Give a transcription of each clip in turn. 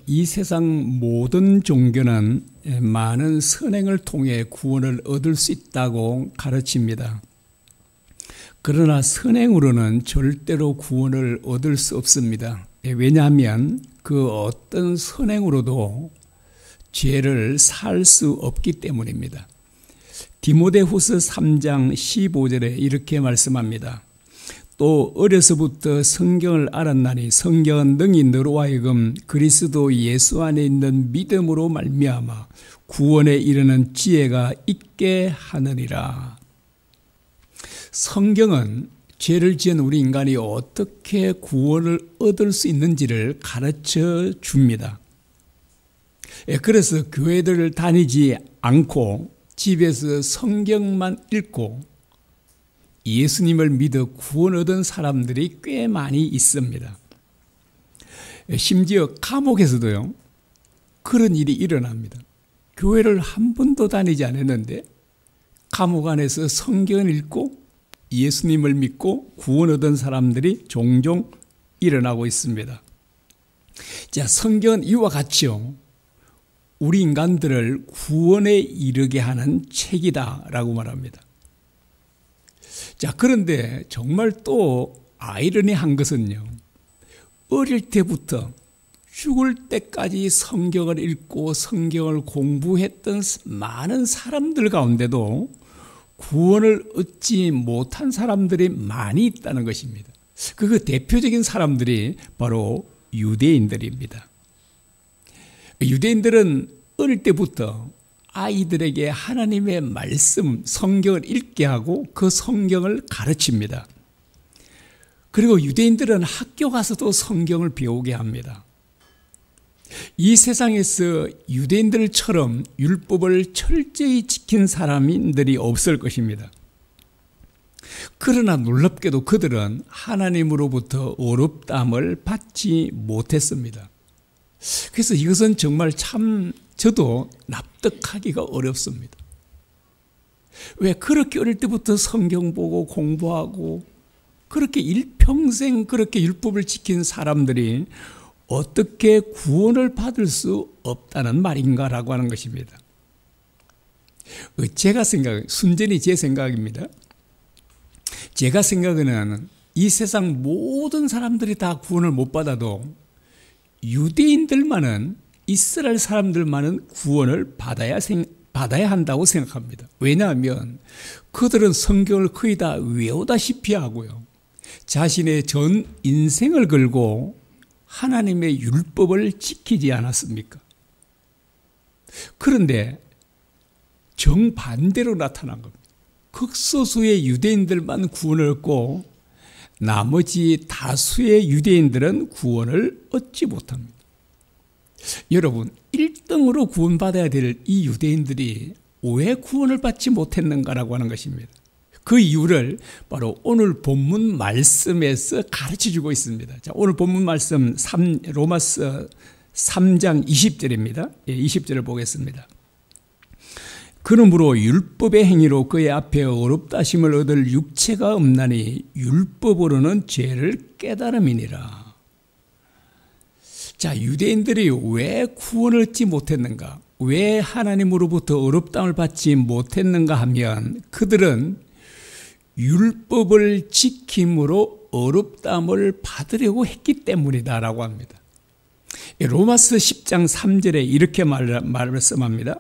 이 세상 모든 종교는 많은 선행을 통해 구원을 얻을 수 있다고 가르칩니다. 그러나 선행으로는 절대로 구원을 얻을 수 없습니다. 왜냐하면 그 어떤 선행으로도 죄를 살 수 없기 때문입니다. 디모데후서 3장 15절에 이렇게 말씀합니다. 또 어려서부터 성경을 알았나니 성경은 능히 너로 하여금 그리스도 예수 안에 있는 믿음으로 말미암아 구원에 이르는 지혜가 있게 하느니라. 성경은 죄를 지은 우리 인간이 어떻게 구원을 얻을 수 있는지를 가르쳐 줍니다. 그래서 교회들을 다니지 않고 집에서 성경만 읽고 예수님을 믿어 구원 얻은 사람들이 꽤 많이 있습니다. 심지어 감옥에서도요, 그런 일이 일어납니다. 교회를 한 번도 다니지 않았는데 감옥 안에서 성경을 읽고 예수님을 믿고 구원 얻은 사람들이 종종 일어나고 있습니다. 자, 성경은 이와 같이요, 우리 인간들을 구원에 이르게 하는 책이다라고 말합니다. 자, 그런데 정말 또 아이러니한 것은요, 어릴 때부터 죽을 때까지 성경을 읽고 성경을 공부했던 많은 사람들 가운데도 구원을 얻지 못한 사람들이 많이 있다는 것입니다. 그 대표적인 사람들이 바로 유대인들입니다. 유대인들은 어릴 때부터 아이들에게 하나님의 말씀, 성경을 읽게 하고 그 성경을 가르칩니다. 그리고 유대인들은 학교 가서도 성경을 배우게 합니다. 이 세상에서 유대인들처럼 율법을 철저히 지킨 사람들이 없을 것입니다. 그러나 놀랍게도 그들은 하나님으로부터 어렵담을 받지 못했습니다. 그래서 이것은 정말 참 저도 납득하기가 어렵습니다. 왜 그렇게 어릴 때부터 성경 보고 공부하고 그렇게 일평생 그렇게 율법을 지킨 사람들이 어떻게 구원을 받을 수 없다는 말인가라고 하는 것입니다. 제가 순전히 제 생각입니다. 제가 생각에는 이 세상 모든 사람들이 다 구원을 못 받아도 유대인들만은, 이스라엘 사람들만은 구원을 받아야 한다고 생각합니다. 왜냐하면 그들은 성경을 거의 다 외우다시피 하고요, 자신의 전 인생을 걸고 하나님의 율법을 지키지 않았습니까? 그런데 정반대로 나타난 겁니다. 극소수의 유대인들만 구원을 얻고 나머지 다수의 유대인들은 구원을 얻지 못합니다. 여러분, 1등으로 구원받아야 될 이 유대인들이 왜 구원을 받지 못했는가라고 하는 것입니다. 그 이유를 바로 오늘 본문 말씀에서 가르쳐주고 있습니다. 자, 오늘 본문 말씀 로마서 3장 20절입니다. 20절을 보겠습니다. 그러므로 율법의 행위로 그의 앞에 어렵다 하심을 얻을 육체가 없나니 율법으로는 죄를 깨달음이니라. 자, 유대인들이 왜 구원을 얻지 못했는가? 왜 하나님으로부터 어렵다함을 받지 못했는가 하면 그들은 율법을 지킴으로 어렵다함을 받으려고 했기 때문이다라고 합니다. 로마서 10장 3절에 이렇게 말씀합니다.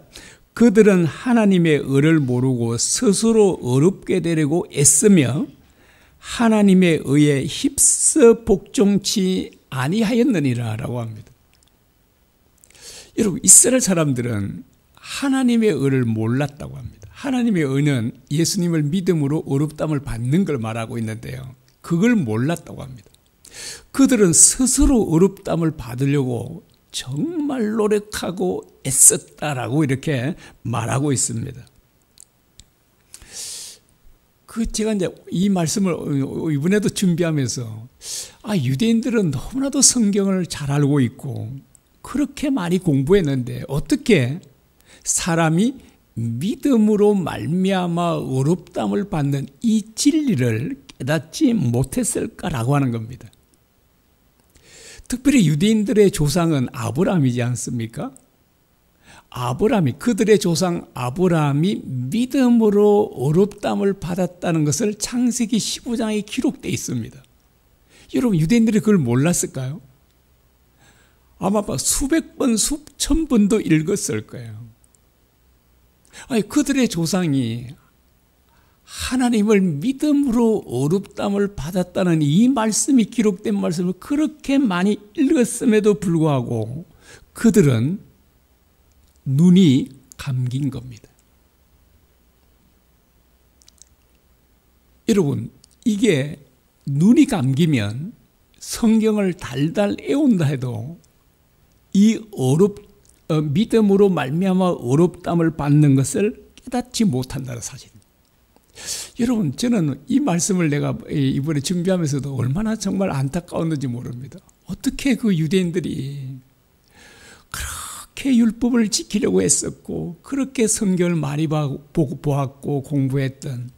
그들은 하나님의 의를 모르고 스스로 어렵게 되려고 애쓰며 하나님의 의에 휩써 복종치 아니하였느니라라고 합니다. 여러분, 이스라엘 사람들은 하나님의 의를 몰랐다고 합니다. 하나님의 의는 예수님을 믿음으로 어렵담을 받는 걸 말하고 있는데요, 그걸 몰랐다고 합니다. 그들은 스스로 어렵담을 받으려고 정말 노력하고 애썼다라고 이렇게 말하고 있습니다. 제가 이제 이 말씀을 이번에도 준비하면서, 유대인들은 너무나도 성경을 잘 알고 있고 그렇게 많이 공부했는데 어떻게 사람이 믿음으로 말미암아 어렵담을 받는 이 진리를 깨닫지 못했을까라고 하는 겁니다. 특별히 유대인들의 조상은 아브라함이지 않습니까? 그들의 조상 아브라함이 믿음으로 어렵담을 받았다는 것을 창세기 15장에 기록되어 있습니다. 여러분, 유대인들이 그걸 몰랐을까요? 아마 수백 번, 수천 번도 읽었을 거예요. 그들의 조상이 하나님을 믿음으로 어렵담을 받았다는 이 말씀이 기록된 말씀을 그렇게 많이 읽었음에도 불구하고 그들은 눈이 감긴 겁니다. 여러분, 이게 눈이 감기면 성경을 달달 애운다 해도 이 믿음으로 말미암아 어렵담을 받는 것을 깨닫지 못한다는 사실입니다. 여러분, 저는 이 말씀을 내가 이번에 준비하면서도 얼마나 정말 안타까웠는지 모릅니다. 어떻게 그 유대인들이 그렇게 율법을 지키려고 했었고 그렇게 성경을 많이 보았고 공부했던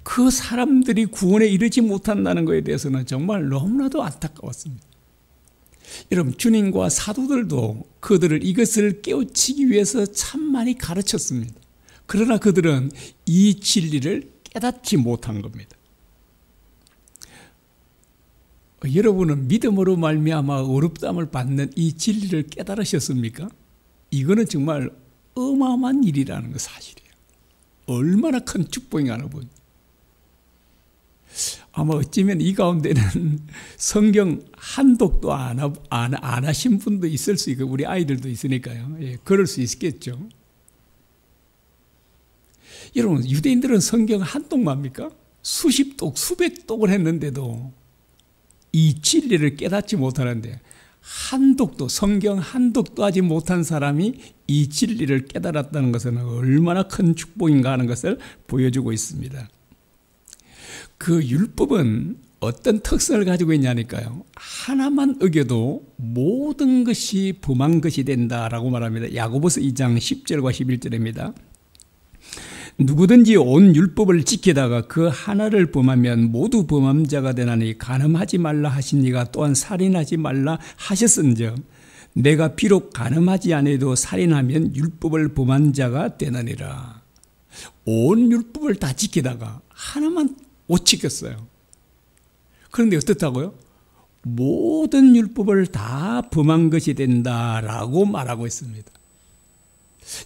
그 사람들이 구원에 이르지 못한다는 것에 대해서는 정말 너무나도 안타까웠습니다. 여러분, 주님과 사도들도 그들을 이것을 깨우치기 위해서 참 많이 가르쳤습니다. 그러나 그들은 이 진리를 깨닫지 못한 겁니다. 여러분은 믿음으로 말미암아 어렵담을 받는 이 진리를 깨달으셨습니까? 이거는 정말 어마어마한 일이라는 거 사실이에요. 얼마나 큰 축복인가 하는. 아마 어쩌면 이 가운데는 성경 한독도 안 하신 분도 있을 수 있고 우리 아이들도 있으니까요. 그럴 수 있겠죠. 여러분, 유대인들은 성경 한 독입니까? 수십 독, 수백 독을 했는데도 이 진리를 깨닫지 못하는데 성경 한 독도 하지 못한 사람이 이 진리를 깨달았다는 것은 얼마나 큰 축복인가 하는 것을 보여주고 있습니다. 그 율법은 어떤 특성을 가지고 있냐니까요. 하나만 어겨도 모든 것이 범한 것이 된다라고 말합니다. 야고보서 2장 10절과 11절입니다. 누구든지 온 율법을 지키다가 그 하나를 범하면 모두 범한 자가 되나니 간음하지 말라 하신 이가 또한 살인하지 말라 하셨은즉 내가 비록 간음하지 않아도 살인하면 율법을 범한 자가 되느니라. 온 율법을 다 지키다가 하나만 못 지켰어요. 그런데 어떻다고요? 모든 율법을 다 범한 것이 된다라고 말하고 있습니다.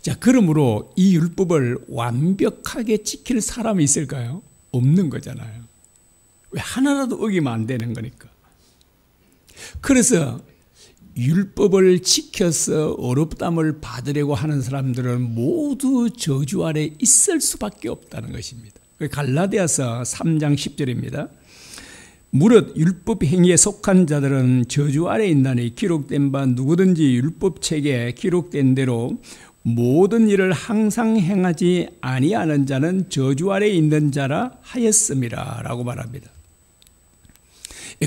자, 그러므로 이 율법을 완벽하게 지킬 사람이 있을까요? 없는 거잖아요. 왜 하나라도 어기면 안 되는 거니까. 그래서 율법을 지켜서 어렵담을 받으려고 하는 사람들은 모두 저주 아래 있을 수밖에 없다는 것입니다. 갈라디아서 3장 10절입니다. 무릇 율법 행위에 속한 자들은 저주 아래 있나니 기록된 바 누구든지 율법책에 기록된 대로 모든 일을 항상 행하지 아니하는 자는 저주 아래 있는 자라 하였음이라 라고 말합니다.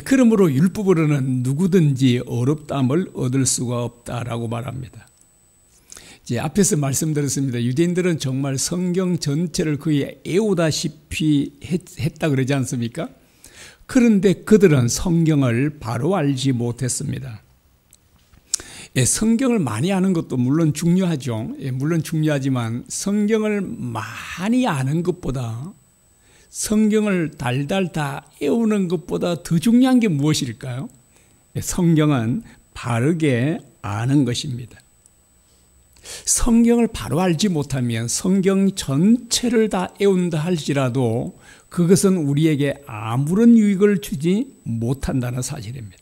그러므로 율법으로는 누구든지 어렵담을 얻을 수가 없다라고 말합니다. 이제 앞에서 말씀드렸습니다. 유대인들은 정말 성경 전체를 거의 애우다시피 했다 그러지 않습니까? 그런데 그들은 성경을 바로 알지 못했습니다. 성경을 많이 아는 것도 물론 중요하죠. 물론 중요하지만 성경을 많이 아는 것보다 성경을 달달 다 애우는 것보다 더 중요한 게 무엇일까요? 성경은 바르게 아는 것입니다. 성경을 바로 알지 못하면 성경 전체를 다 애운다 할지라도 그것은 우리에게 아무런 유익을 주지 못한다는 사실입니다.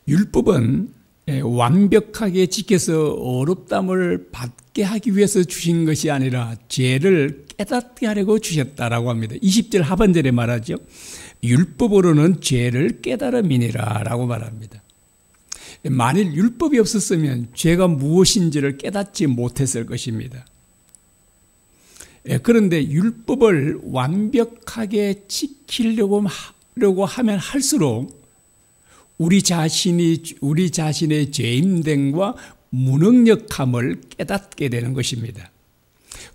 율법은 완벽하게 지켜서 어렵담을 받게 하기 위해서 주신 것이 아니라 죄를 깨닫게 하려고 주셨다라고 합니다. 20절 하반절에 말하죠. 율법으로는 죄를 깨달음이니라 라고 말합니다. 만일 율법이 없었으면 죄가 무엇인지를 깨닫지 못했을 것입니다. 그런데 율법을 완벽하게 지키려고 하면 할수록 우리 자신의 죄임됨과 무능력함을 깨닫게 되는 것입니다.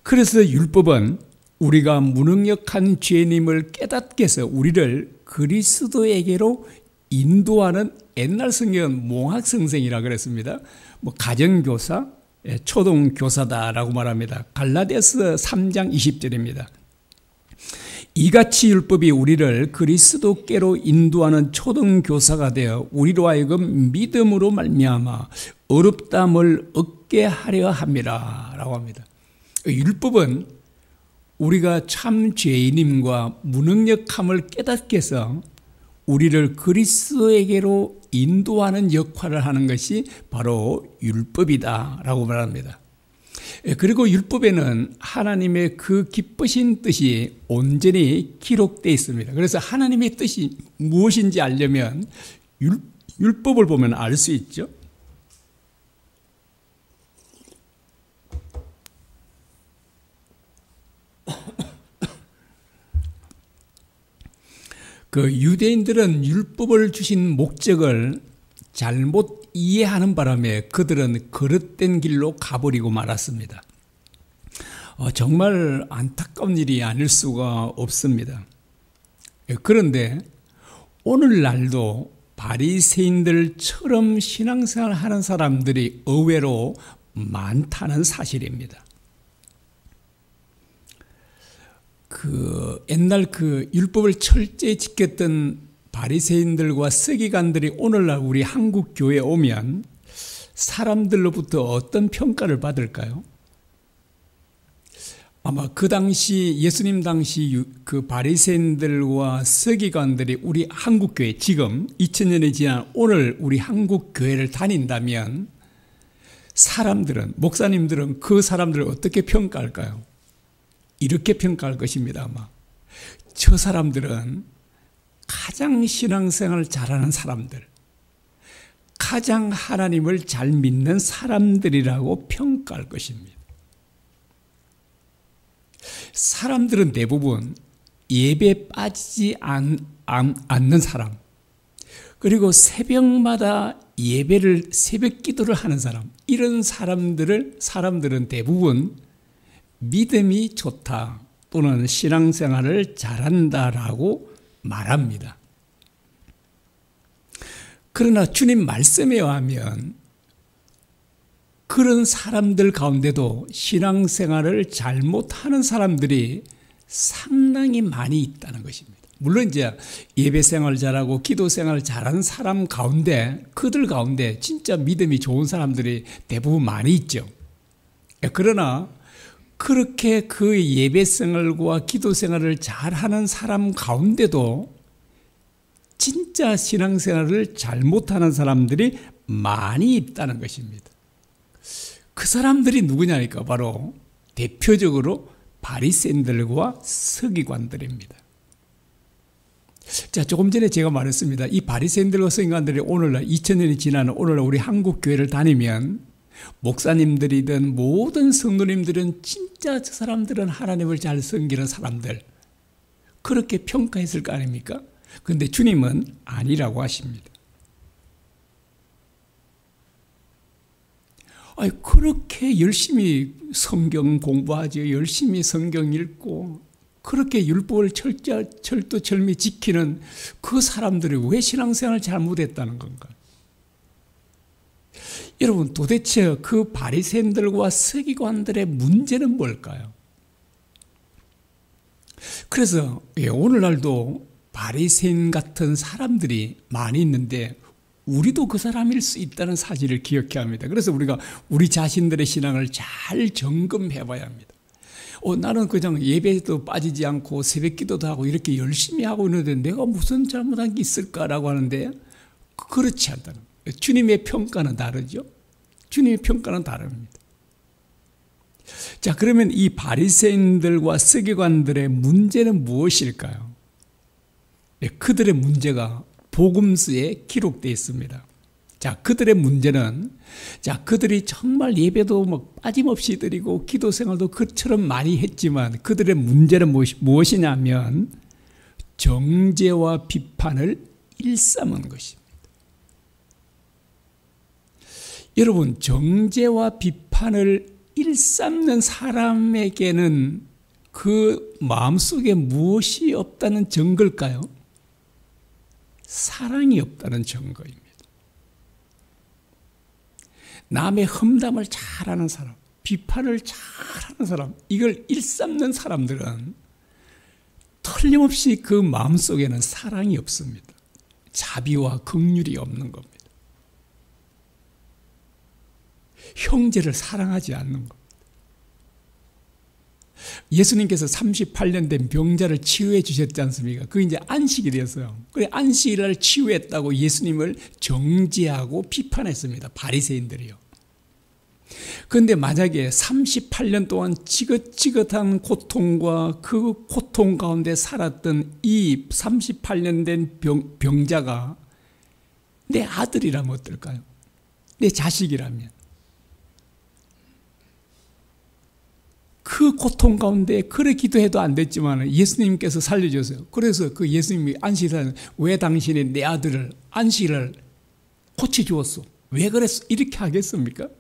그래서 율법은 우리가 무능력한 죄님을 깨닫게 해서 우리를 그리스도에게로 인도하는, 옛날 성경은 몽학성생이라 그랬습니다. 뭐 가정교사, 초등교사다라고 말합니다. 갈라디아서 3장 20절입니다. 이같이 율법이 우리를 그리스도께로 인도하는 초등교사가 되어 우리로 하여금 믿음으로 말미암아 어렵담을 얻게 하려 함이라 라고 합니다. 율법은 우리가 참 죄인임과 무능력함을 깨닫게 해서 우리를 그리스도에게로 인도하는 역할을 하는 것이 바로 율법이다 라고 말합니다. 그리고 율법에는 하나님의 그 기쁘신 뜻이 온전히 기록되어 있습니다. 그래서 하나님의 뜻이 무엇인지 알려면 율법을 보면 알 수 있죠. 그 유대인들은 율법을 주신 목적을 잘못 이해하는 바람에 그들은 그릇된 길로 가버리고 말았습니다. 정말 안타까운 일이 아닐 수가 없습니다. 그런데 오늘날도 바리새인들처럼 신앙생활을 하는 사람들이 의외로 많다는 사실입니다. 옛날 율법을 철저히 지켰던 바리새인들과 서기관들이 오늘날 우리 한국 교회에 오면 사람들로부터 어떤 평가를 받을까요? 아마 그 당시 예수님 당시 그 바리새인들과 서기관들이 우리 한국 교회, 지금 2000년이 지난 오늘 우리 한국 교회를 다닌다면 사람들은, 목사님들은 그 사람들을 어떻게 평가할까요? 이렇게 평가할 것입니다. 아마 저 사람들은 가장 신앙생활을 잘하는 사람들, 가장 하나님을 잘 믿는 사람들이라고 평가할 것입니다. 사람들은 대부분 예배에 빠지지 않는 사람, 그리고 새벽마다 새벽 기도를 하는 사람, 이런 사람들은 대부분 믿음이 좋다 또는 신앙생활을 잘한다라고 말합니다. 그러나 주님 말씀에 의하면 그런 사람들 가운데도 신앙생활을 잘못하는 사람들이 상당히 많이 있다는 것입니다. 물론 이제 예배생활 잘하고 기도생활 잘하는 사람 가운데, 그들 가운데 진짜 믿음이 좋은 사람들이 대부분 많이 있죠. 그러나 그렇게 그 예배생활과 기도생활을 잘하는 사람 가운데도 진짜 신앙생활을 잘못하는 사람들이 많이 있다는 것입니다. 그 사람들이 누구냐니까 바로 대표적으로 바리새인들과 서기관들입니다. 자, 조금 전에 제가 말했습니다. 이 바리새인들과 서기관들이 오늘날 2000년이 지나는 오늘날 우리 한국 교회를 다니면 목사님들이든 모든 성도님들은 진짜 저 사람들은 하나님을 잘 섬기는 사람들, 그렇게 평가했을 거 아닙니까? 그런데 주님은 아니라고 하십니다. 그렇게 열심히 성경 공부하죠. 열심히 성경 읽고 그렇게 율법을 철두철미 지키는 그 사람들이 왜 신앙생활을 잘못했다는 건가? 여러분, 도대체 그 바리새인들과 서기관들의 문제는 뭘까요? 그래서 오늘날도 바리새인 같은 사람들이 많이 있는데 우리도 그 사람일 수 있다는 사실을 기억해야 합니다. 그래서 우리가 우리 자신들의 신앙을 잘 점검해 봐야 합니다. 나는 그냥 예배에도 빠지지 않고 새벽 기도도 하고 이렇게 열심히 하고 있는데 내가 무슨 잘못한 게 있을까라고 하는데 그렇지 않다는 거예요. 주님의 평가는 다르죠. 주님의 평가는 다릅니다. 자, 그러면 이 바리새인들과 서기관들의 문제는 무엇일까요? 그들의 문제가 복음서에 기록되어 있습니다. 자, 그들의 문제는, 그들이 정말 예배도 빠짐없이 드리고 기도 생활도 그처럼 많이 했지만 그들의 문제는 무엇이냐면 정죄와 비판을 일삼은 것입니다. 여러분, 정죄와 비판을 일삼는 사람에게는 그 마음속에 무엇이 없다는 증거일까요? 사랑이 없다는 증거입니다. 남의 험담을 잘하는 사람, 비판을 잘하는 사람, 이걸 일삼는 사람들은 틀림없이 그 마음속에는 사랑이 없습니다. 자비와 긍휼이 없는 겁니다. 형제를 사랑하지 않는 겁니다. 예수님께서 38년 된 병자를 치유해 주셨지 않습니까? 그게 이제 안식일이었어요. 그래 안식일을 치유했다고 예수님을 정죄하고 비판했습니다. 바리새인들이요. 그런데 만약에 38년 동안 지긋지긋한 고통과 그 고통 가운데 살았던 이 38년 된 병자가 내 아들이라면 어떨까요? 내 자식이라면. 그 고통 가운데 그래 기도해도 안 됐지만 예수님께서 살려줬어요. 그래서 그 예수님이 안식일에 왜 당신이 내 아들을 안식일을 고쳐주었소? 왜 그랬어? 이렇게 하겠습니까?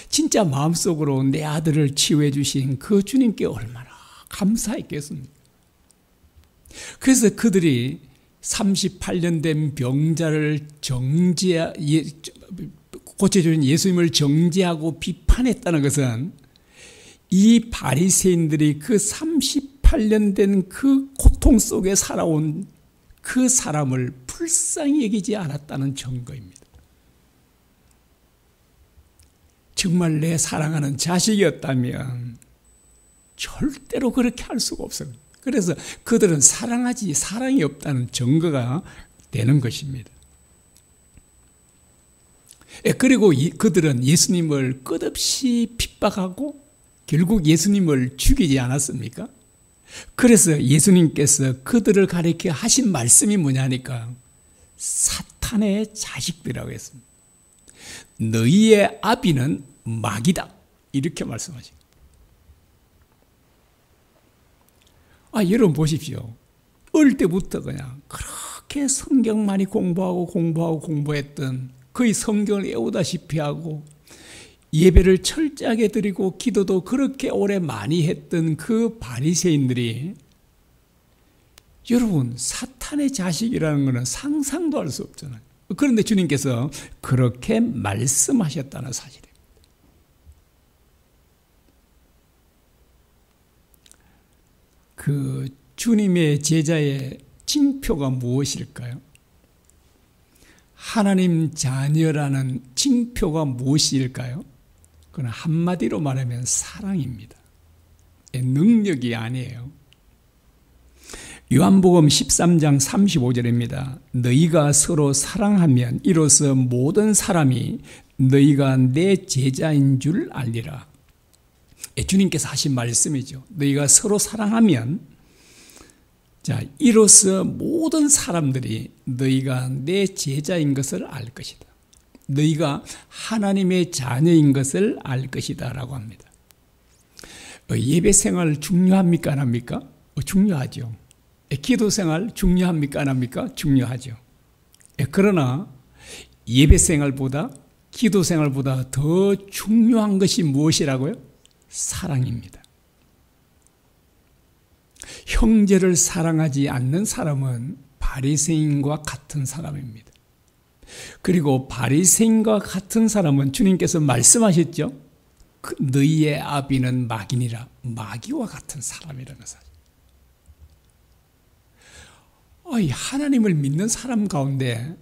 진짜 마음속으로 내 아들을 치유해 주신 그 주님께 얼마나 감사했겠습니까? 그래서 그들이 38년 된 병자를 고쳐주신 예수님을 정죄하고 비판했다는 것은 이 바리새인들이 그 38년 된 그 고통 속에 살아온 그 사람을 불쌍히 여기지 않았다는 증거입니다. 정말 내 사랑하는 자식이었다면 절대로 그렇게 할 수가 없어요. 그래서 그들은 사랑이 없다는 증거가 되는 것입니다. 그리고 그들은 예수님을 끝없이 핍박하고 결국 예수님을 죽이지 않았습니까? 그래서 예수님께서 그들을 가리켜 하신 말씀이 뭐냐니까 사탄의 자식들이라고 했습니다. 너희의 아비는 마귀다 이렇게 말씀하십니다. 여러분 보십시오. 어릴 때부터 그냥 그렇게 성경 많이 공부했던 거의 성경을 외우다시피 하고 예배를 철저하게 드리고 기도도 그렇게 오래 많이 했던 그 바리새인들이 여러분 사탄의 자식이라는 것은 상상도 할 수 없잖아요. 그런데 주님께서 그렇게 말씀하셨다는 사실입니다. 그 주님의 제자의 징표가 무엇일까요? 하나님 자녀라는 징표가 무엇일까요? 그건 한마디로 말하면 사랑입니다. 능력이 아니에요. 요한복음 13장 35절입니다. 너희가 서로 사랑하면 이로써 모든 사람이 너희가 내 제자인 줄 알리라. 주님께서 하신 말씀이죠. 너희가 서로 사랑하면 이로써 모든 사람들이 너희가 내 제자인 것을 알 것이다. 너희가 하나님의 자녀인 것을 알 것이다 라고 합니다. 예배 생활 중요합니까 안 합니까? 중요하죠. 기도 생활 중요합니까 안 합니까? 중요하죠. 그러나 예배 생활보다 기도 생활보다 더 중요한 것이 무엇이라고요? 사랑입니다. 형제를 사랑하지 않는 사람은 바리새인과 같은 사람입니다. 그리고 바리새인과 같은 사람은 주님께서 말씀하셨죠. 너희의 아비는 마귀니라. 마귀와 같은 사람이라는 사실. 하나님을 믿는 사람 가운데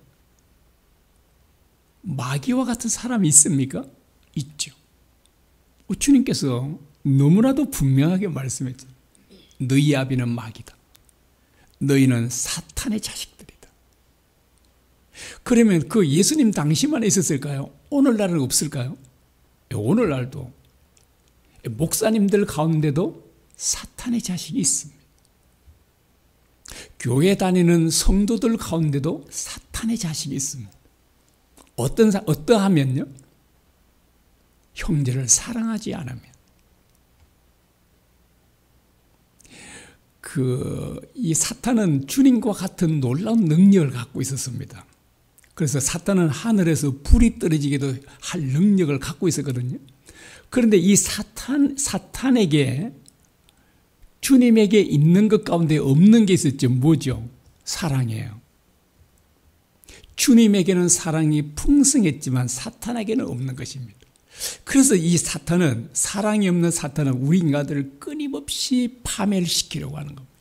마귀와 같은 사람이 있습니까? 있죠. 주님께서 너무나도 분명하게 말씀했죠. 너희 아비는 마귀다. 너희는 사탄의 자식들이다. 그러면 그 예수님 당시만 있었을까요? 오늘날은 없을까요? 오늘날도 목사님들 가운데도 사탄의 자식이 있습니다. 교회 다니는 성도들 가운데도 사탄의 자식이 있습니다. 어떠하면요? 형제를 사랑하지 않으면. 이 사탄은 주님과 같은 놀라운 능력을 갖고 있었습니다. 그래서 사탄은 하늘에서 불이 떨어지기도 할 능력을 갖고 있었거든요. 그런데 이 사탄에게 주님에게 있는 것 가운데 없는 게 있었죠. 뭐죠? 사랑이에요. 주님에게는 사랑이 풍성했지만 사탄에게는 없는 것입니다. 그래서 이 사탄은, 사랑이 없는 사탄은 우리 인간들을 끊임없이 파멸시키려고 하는 겁니다.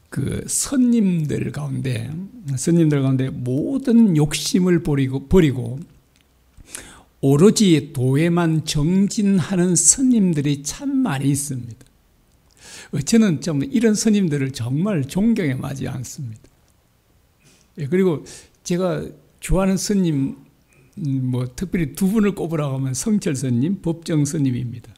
그 선님들 가운데 모든 욕심을 버리고 오로지 도에만 정진하는 선님들이 참 많이 있습니다. 저는 좀 이런 선님들을 정말 존경에 마지 않습니다. 그리고 제가 좋아하는 선님, 특별히 두 분을 꼽으라고 하면 성철 선님, 법정 선님입니다.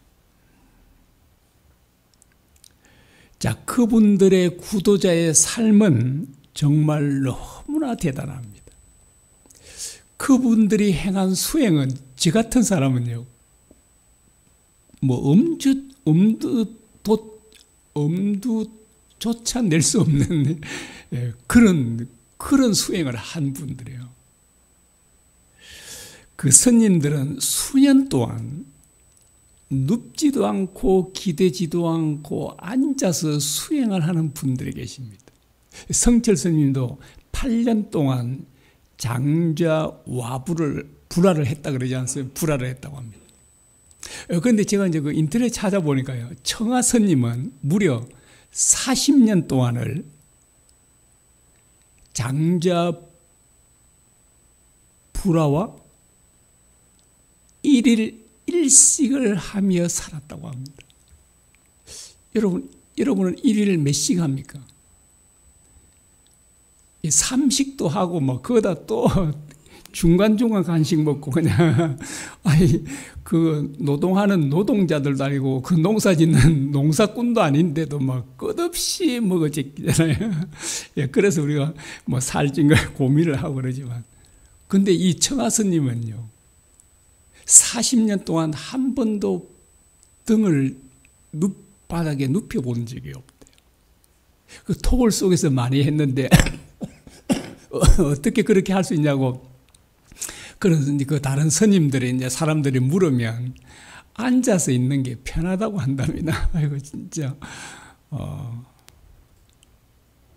자, 그분들의 구도자의 삶은 정말 너무나 대단합니다. 그분들이 행한 수행은, 저 같은 사람은요, 엄두조차 낼 수 없는 그런 수행을 한 분들이에요. 그 선님들은 수년 동안 눕지도 않고 기대지도 않고 앉아서 수행을 하는 분들이 계십니다. 성철 스님도 8년 동안 불화를 했다 그러지 않습니까? 불화를 했다고 합니다. 그런데 제가 이제 그 인터넷 찾아보니까요, 청하 스님은 무려 40년 동안을 장자 불화와 1일 1식을 하며 살았다고 합니다. 여러분은 1일 몇 식 합니까? 3식도 하고 거기다 또 중간중간 간식 먹고 그냥 그 노동하는 노동자들도 아니고 그 농사 짓는 농사꾼도 아닌데도 끝없이 먹어지잖아요. 그래서 우리가 살찐 걸 고민을 하고 그러지만, 근데 이 청하스님은요, 40년 동안 한 번도 등을 바닥에 눕혀본 적이 없대요. 그 토굴 속에서 많이 했는데 어떻게 그렇게 할 수 있냐고. 그래서 그 다른 스님들이 이제 사람들이 물으면 앉아서 있는 게 편하다고 한답니다. 아이고 진짜.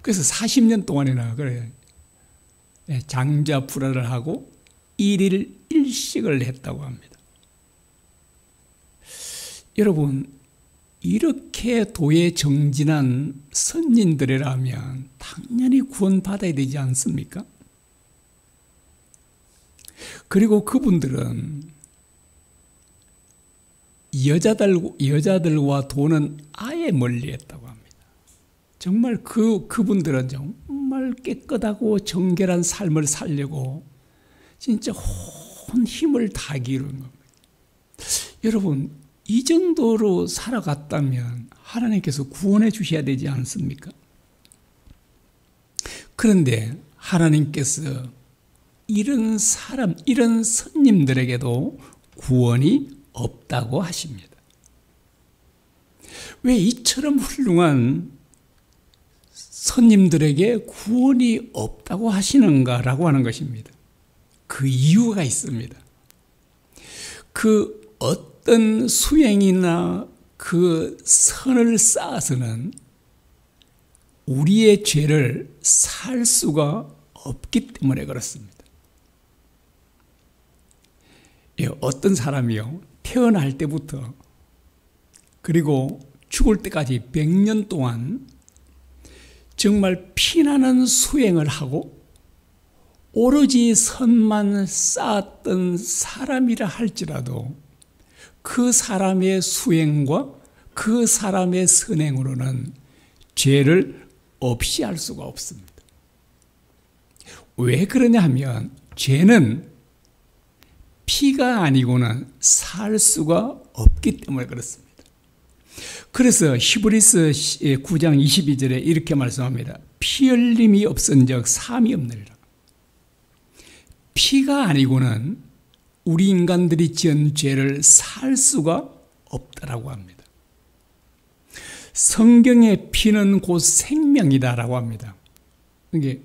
그래서 40년 동안이나 그래 장자 불화를 하고 1일 1식을 했다고 합니다. 여러분, 이렇게 도에 정진한 선진들이라면 당연히 구원받아야 되지 않습니까? 그리고 그분들은 여자들과 돈은 아예 멀리했다고 합니다. 정말 그분들은 정말 깨끗하고 정결한 삶을 살려고 진짜 온 힘을 다 기르는 겁니다. 여러분, 이 정도로 살아갔다면 하나님께서 구원해 주셔야 되지 않습니까? 그런데 하나님께서 이런 선님들에게도 구원이 없다고 하십니다. 왜 이처럼 훌륭한 선님들에게 구원이 없다고 하시는가라고 하는 것입니다. 그 이유가 있습니다. 그 어떤 수행이나 그 선을 쌓아서는 우리의 죄를 살 수가 없기 때문에 그렇습니다. 어떤 사람이요, 태어날 때부터 그리고 죽을 때까지 100년 동안 정말 피나는 수행을 하고 오로지 선만 쌓았던 사람이라 할지라도 그 사람의 수행과 그 사람의 선행으로는 죄를 없이 할 수가 없습니다. 왜 그러냐 하면 죄는 피가 아니고는 살 수가 없기 때문에 그렇습니다. 그래서 히브리서 9장 22절에 이렇게 말씀합니다. 피 흘림이 없은즉 사함이 없느니라. 피가 아니고는 우리 인간들이 지은 죄를 살 수가 없다라고 합니다. 성경의 피는 곧 생명이다라고 합니다. 이게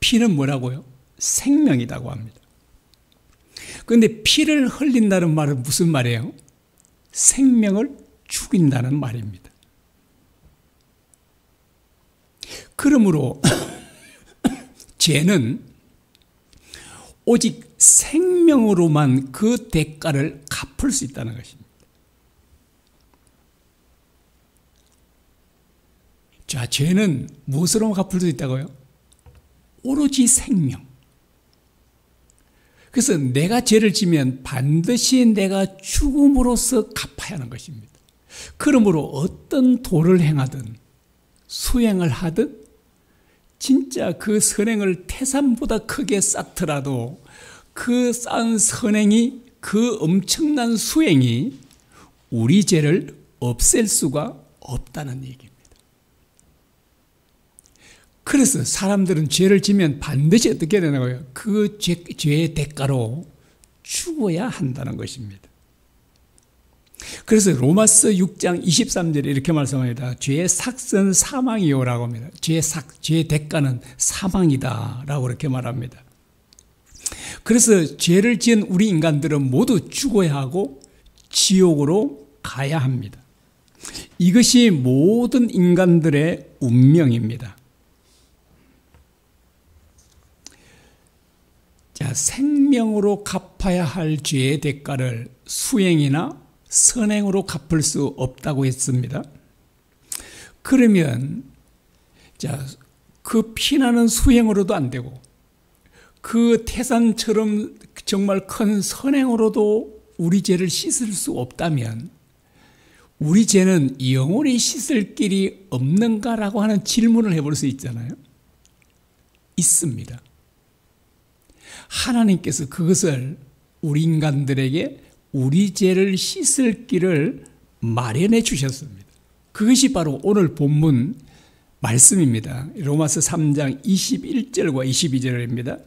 피는 뭐라고요? 생명이라고 합니다. 그런데 피를 흘린다는 말은 무슨 말이에요? 생명을 죽인다는 말입니다. 그러므로 죄는 오직 생명으로만 그 대가를 갚을 수 있다는 것입니다. 자, 죄는 무엇으로 갚을 수 있다고요? 오로지 생명. 그래서 내가 죄를 지면 반드시 내가 죽음으로써 갚아야 하는 것입니다. 그러므로 어떤 도를 행하든 수행을 하든 진짜 그 선행을 태산보다 크게 쌓더라도 그 쌓은 선행이, 그 엄청난 수행이 우리 죄를 없앨 수가 없다는 얘기입니다. 그래서 사람들은 죄를 지면 반드시 어떻게 되나요? 그 죄의 대가로 죽어야 한다는 것입니다. 그래서 로마서 6장 23절에 이렇게 말씀합니다. 죄의 삭은 사망이요라고 합니다. 죄의 대가는 사망이다 라고 이렇게 말합니다. 그래서 죄를 지은 우리 인간들은 모두 죽어야 하고 지옥으로 가야 합니다. 이것이 모든 인간들의 운명입니다. 자, 생명으로 갚아야 할 죄의 대가를 수행이나 선행으로 갚을 수 없다고 했습니다. 그러면 자, 그 피나는 수행으로도 안 되고 그 태산처럼 정말 큰 선행으로도 우리 죄를 씻을 수 없다면 우리 죄는 영원히 씻을 길이 없는가라고 하는 질문을 해볼 수 있잖아요. 있습니다. 하나님께서 그것을 우리 인간들에게 우리 죄를 씻을 길을 마련해 주셨습니다. 그것이 바로 오늘 본문 말씀입니다. 로마서 3장 21절과 22절입니다.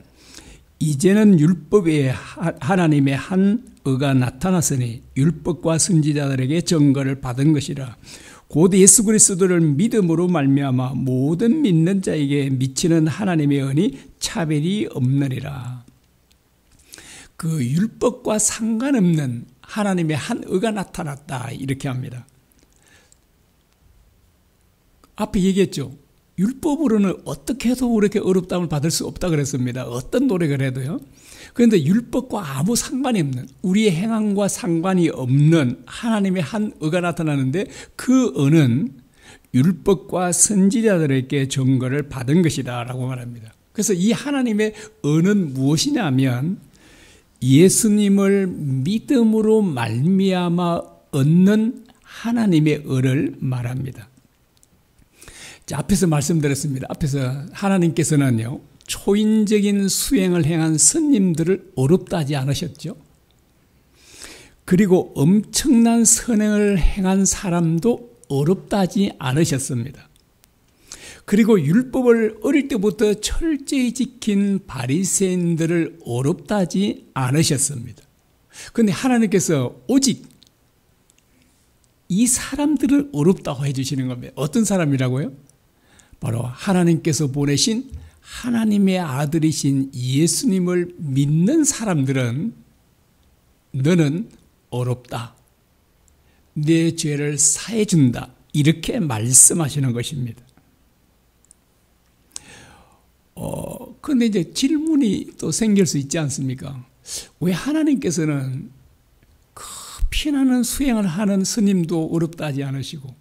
이제는 율법에 하나님의 한 의가 나타났으니 율법과 선지자들에게 증거를 받은 것이라. 곧 예수 그리스도를 믿음으로 말미암아 모든 믿는 자에게 미치는 하나님의 은이 차별이 없느니라. 그 율법과 상관없는 하나님의 한 의가 나타났다 이렇게 합니다. 앞에 얘기했죠. 율법으로는 어떻게 해도 그렇게 어렵다움을 받을 수 없다 그랬습니다. 어떤 노력을 해도요. 그런데 율법과 아무 상관이 없는, 우리의 행함과 상관이 없는 하나님의 한 의가 나타나는데 그 의는 율법과 선지자들에게 증거를 받은 것이다 라고 말합니다. 그래서 이 하나님의 의는 무엇이냐면 예수님을 믿음으로 말미암아 얻는 하나님의 의를 말합니다. 자, 앞에서 말씀드렸습니다. 앞에서 하나님께서는요, 초인적인 수행을 행한 스님들을 어렵다 하지 않으셨죠. 그리고 엄청난 선행을 행한 사람도 어렵다 하지 않으셨습니다. 그리고 율법을 어릴 때부터 철저히 지킨 바리새인들을 어렵다 하지 않으셨습니다. 그런데 하나님께서 오직 이 사람들을 어렵다고 해주시는 겁니다. 어떤 사람이라고요? 바로 하나님께서 보내신 하나님의 아들이신 예수님을 믿는 사람들은 너는 어렵다. 내 죄를 사해준다. 이렇게 말씀하시는 것입니다. 그런데 이제 질문이 또 생길 수 있지 않습니까? 왜 하나님께서는 그 피나는 수행을 하는 스님도 어렵다 하지 않으시고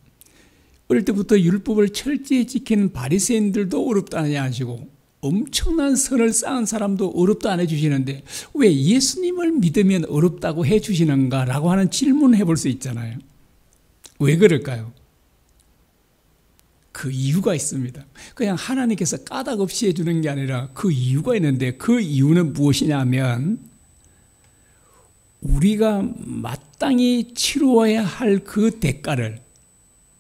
어릴 때부터 율법을 철저히 지키는 바리새인들도 어렵다 하지 않으시고 엄청난 선을 쌓은 사람도 어렵다 안 해주시는데 왜 예수님을 믿으면 어렵다고 해주시는가라고 하는 질문을 해볼 수 있잖아요. 왜 그럴까요? 그 이유가 있습니다. 그냥 하나님께서 까닭 없이 해주는 게 아니라 그 이유가 있는데 그 이유는 무엇이냐면 우리가 마땅히 치루어야 할 그 대가를,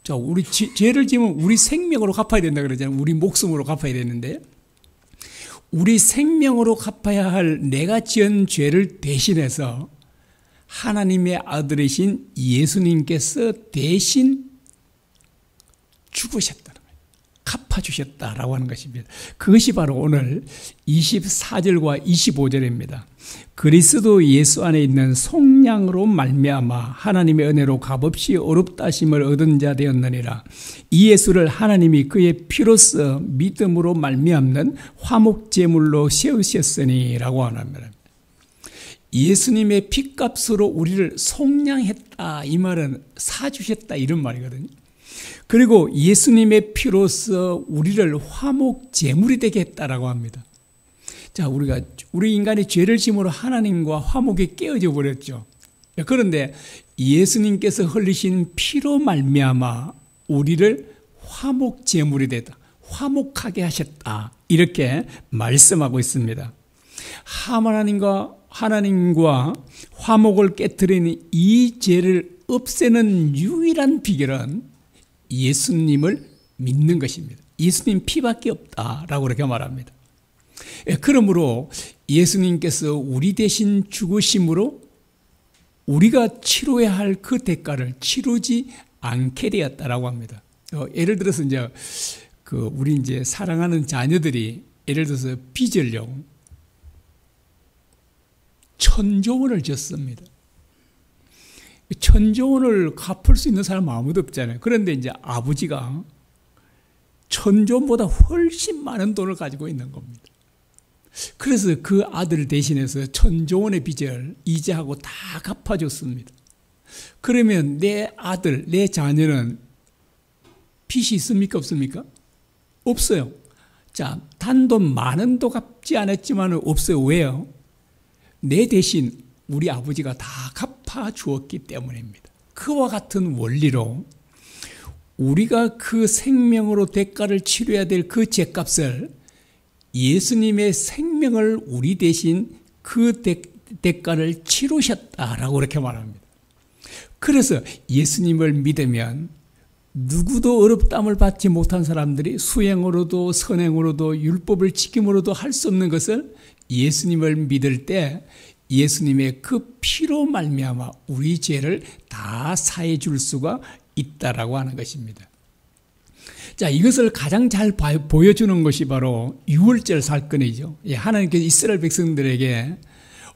자, 우리 죄를 지으면 우리 생명으로 갚아야 된다 그러잖아요. 우리 목숨으로 갚아야 되는데 우리 생명으로 갚아야 할 내가 지은 죄를 대신해서 하나님의 아들이신 예수님께서 대신 죽으셨다는 거예요. 갚아주셨다라고 하는 것입니다. 그것이 바로 오늘 24절과 25절입니다. 그리스도 예수 안에 있는 속량으로 말미암아 하나님의 은혜로 값없이 어렵다 하심을 얻은 자 되었느니라. 이 예수를 하나님이 그의 피로써 믿음으로 말미암는 화목제물로 세우셨으니라고 합니다. 예수님의 피값으로 우리를 속량했다, 이 말은 사주셨다 이런 말이거든요. 그리고 예수님의 피로써 우리를 화목 제물이 되게 했다라고 합니다. 자, 우리 인간이 죄를 짐으로 하나님과 화목이 깨어져 버렸죠. 그런데 예수님께서 흘리신 피로 말미암아 우리를 화목 제물이 되다, 화목하게 하셨다, 이렇게 말씀하고 있습니다. 하나님과 화목을 깨뜨리는 이 죄를 없애는 유일한 비결은 예수님을 믿는 것입니다. 예수님 피밖에 없다라고 그렇게 말합니다. 그러므로 예수님께서 우리 대신 죽으심으로 우리가 치러야 할 그 대가를 치르지 않게 되었다라고 합니다. 예를 들어서 우리 사랑하는 자녀들이 예를 들어서 빚을요 1,000조 원을 졌습니다. 1,000조 원을 갚을 수 있는 사람 아무도 없잖아요. 그런데 아버지가 1,000조 원보다 훨씬 많은 돈을 가지고 있는 겁니다. 그래서 그 아들 대신해서 1,000조 원의 빚을 이자하고 다 갚아줬습니다. 그러면 내 아들, 내 자녀는 빚이 있습니까? 없습니까? 없어요. 자, 단돈 10,000원도 갚지 않았지만 없어요. 왜요? 내 대신 우리 아버지가 다 갚아주었기 때문입니다. 그와 같은 원리로 우리가 그 생명으로 대가를 치러야 될 그 죄값을 예수님의 생명을 우리 대신 그 대가를 치르셨다라고 그렇게 말합니다. 그래서 예수님을 믿으면 누구도 어렵담을 받지 못한 사람들이 수행으로도 선행으로도 율법을 지킴으로도 할 수 없는 것을 예수님을 믿을 때 예수님의 그 피로 말미암아 우리 죄를 다 사해 줄 수가 있다라고 하는 것입니다. 자, 이것을 가장 잘 보여주는 것이 바로 유월절 사건이죠. 하나님께서 이스라엘 백성들에게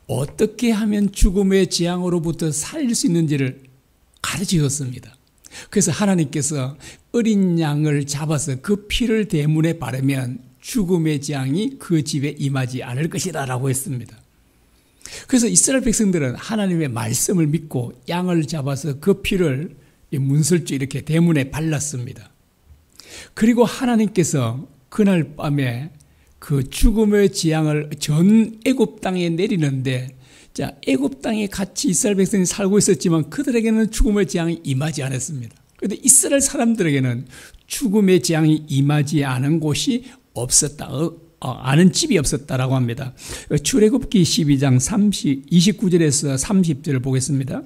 어떻게 하면 죽음의 재앙으로부터 살릴 수 있는지를 가르치셨습니다. 그래서 하나님께서 어린 양을 잡아서 그 피를 대문에 바르면 죽음의 재앙이 그 집에 임하지 않을 것이다 라고 했습니다. 그래서 이스라엘 백성들은 하나님의 말씀을 믿고 양을 잡아서 그 피를 문설주 이렇게 대문에 발랐습니다. 그리고 하나님께서 그날 밤에 그 죽음의 재앙을 전 애굽 땅에 내리는데, 자, 애굽 땅에 같이 이스라엘 백성이 살고 있었지만 그들에게는 죽음의 재앙이 임하지 않았습니다. 그런데 이스라엘 사람들에게는 죽음의 재앙이 임하지 않은 곳이 없었다, 아는 집이 없었다라고 합니다. 출애굽기 12장 29절에서 30절을 보겠습니다.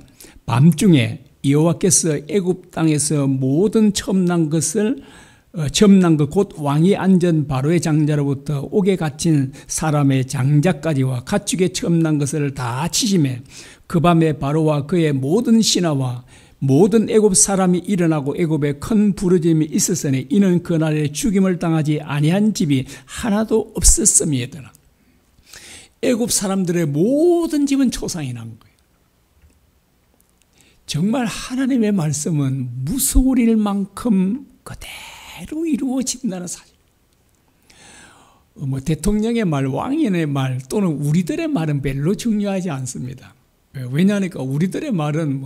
밤중에 여호와께서 애굽 땅에서 모든 첨난 것 곧 왕이 앉은 바로의 장자로부터 옥에 갇힌 사람의 장자까지와 가축의 첨난 것을 다 치심해 그 밤에 바로와 그의 모든 신하와 모든 애굽 사람이 일어나고 애굽에 큰 부르짐이 있었으니 이는 그날에 죽임을 당하지 아니한 집이 하나도 없었음이더라. 애굽 사람들의 모든 집은 초상이 난 거예요. 정말 하나님의 말씀은 무서울 만큼 그대로 이루어진다는 사실. 대통령의 말, 왕인의 말 또는 우리들의 말은 별로 중요하지 않습니다. 왜냐하니까 우리들의 말은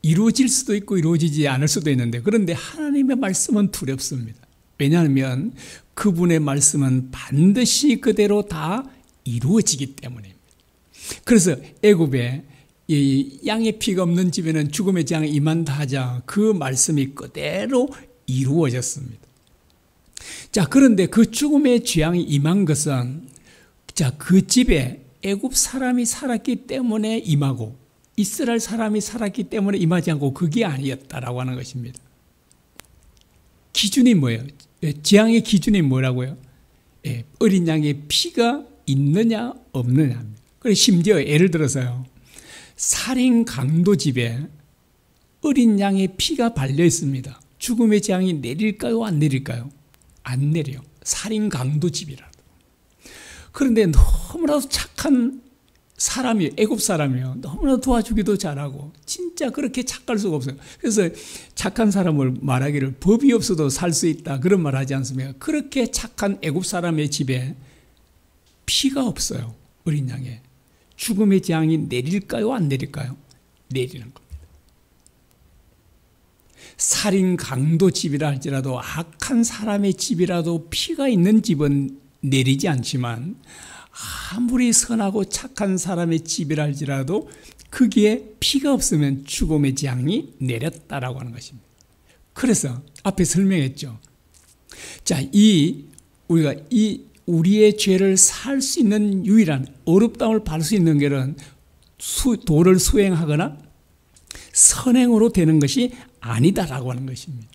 이루어질 수도 있고 이루어지지 않을 수도 있는데, 그런데 하나님의 말씀은 두렵습니다. 왜냐하면 그분의 말씀은 반드시 그대로 다 이루어지기 때문입니다. 그래서 애굽에 양의 피가 없는 집에는 죽음의 재앙이 임한다 하자 그 말씀이 그대로 이루어졌습니다. 자, 그런데 그 죽음의 재앙이 임한 것은 그 집에 애굽 사람이 살았기 때문에 임하고 이스라엘 사람이 살았기 때문에 임하지 않고 그게 아니었다라고 하는 것입니다. 기준이 뭐예요? 재앙의 기준이 뭐라고요? 어린 양의 피가 있느냐 없느냐. 그리고 심지어 예를 들어서요, 살인 강도 집에 어린 양의 피가 발려 있습니다. 죽음의 재앙이 내릴까요 안 내릴까요? 안 내려. 살인 강도 집이라도. 그런데 너무나도 착한 사람이, 애굽 사람이요. 너무나 도와주기도 잘하고 진짜 그렇게 착할 수가 없어요. 그래서 착한 사람을 말하기를 법이 없어도 살 수 있다 그런 말 하지 않습니까? 그렇게 착한 애굽 사람의 집에 피가 없어요. 어린 양에. 죽음의 재앙이 내릴까요? 안 내릴까요? 내리는 겁니다. 살인 강도 집이라 할지라도 악한 사람의 집이라도 피가 있는 집은 내리지 않지만 아무리 선하고 착한 사람의 집이라 할지라도 거기에 피가 없으면 죽음의 재앙이 내렸다라고 하는 것입니다. 그래서 앞에 설명했죠. 자, 우리의 죄를 살 수 있는 유일한 어렵다움을 받을 수 있는 길은 도를 수행하거나 선행으로 되는 것이 아니다라고 하는 것입니다.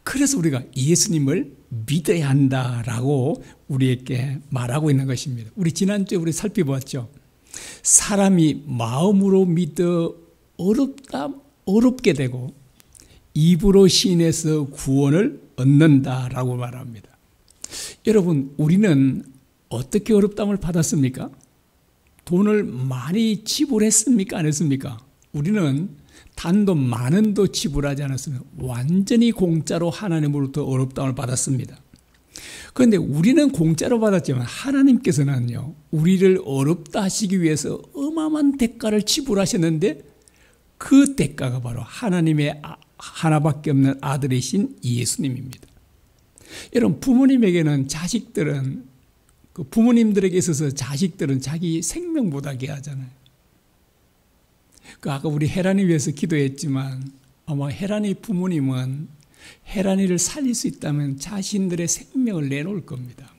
그래서 우리가 예수님을 믿어야 한다라고 우리에게 말하고 있는 것입니다. 우리 지난주에 우리 살펴보았죠. 사람이 마음으로 믿어 어렵게 되고 입으로 시인해서 구원을 얻는다라고 말합니다. 여러분, 우리는 어떻게 어렵다움을 받았습니까? 돈을 많이 지불했습니까? 안 했습니까? 우리는 단돈 10,000원도 지불하지 않았으면 완전히 공짜로 하나님으로부터 어렵다움을 받았습니다. 그런데 우리는 공짜로 받았지만 하나님께서는요, 우리를 어렵다 하시기 위해서 어마어마한 대가를 지불하셨는데 그 대가가 바로 하나님의 하나밖에 없는 아들이신 예수님입니다. 여러분, 부모님에게는 자식들은, 그 부모님들에게 있어서 자식들은 자기 생명보다 귀하잖아요. 아까 우리 혜란이 위해서 기도했지만 아마 혜란이 부모님은 혜란이를 살릴 수 있다면 자신들의 생명을 내놓을 겁니다.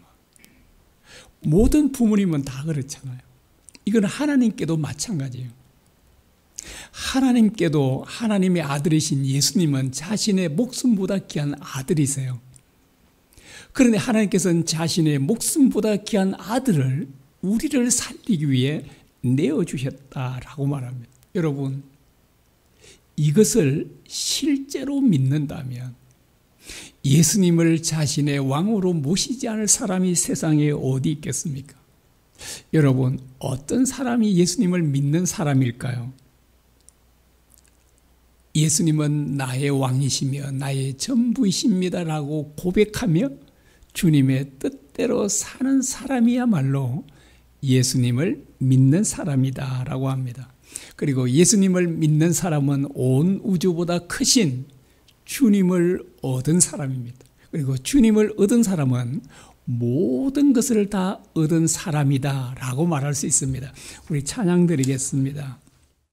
모든 부모님은 다 그렇잖아요. 이건 하나님께도 마찬가지예요. 하나님께도 하나님의 아들이신 예수님은 자신의 목숨보다 귀한 아들이세요. 그런데 하나님께서는 자신의 목숨보다 귀한 아들을 우리를 살리기 위해 내어주셨다라고 말합니다. 여러분, 이것을 실제로 믿는다면 예수님을 자신의 왕으로 모시지 않을 사람이 세상에 어디 있겠습니까? 여러분, 어떤 사람이 예수님을 믿는 사람일까요? 예수님은 나의 왕이시며 나의 전부이십니다라고 고백하며 주님의 뜻대로 사는 사람이야말로 예수님을 믿는 사람이다라고 합니다. 그리고 예수님을 믿는 사람은 온 우주보다 크신 주님을 얻은 사람입니다. 그리고 주님을 얻은 사람은 모든 것을 다 얻은 사람이다라고 말할 수 있습니다. 우리 찬양 드리겠습니다.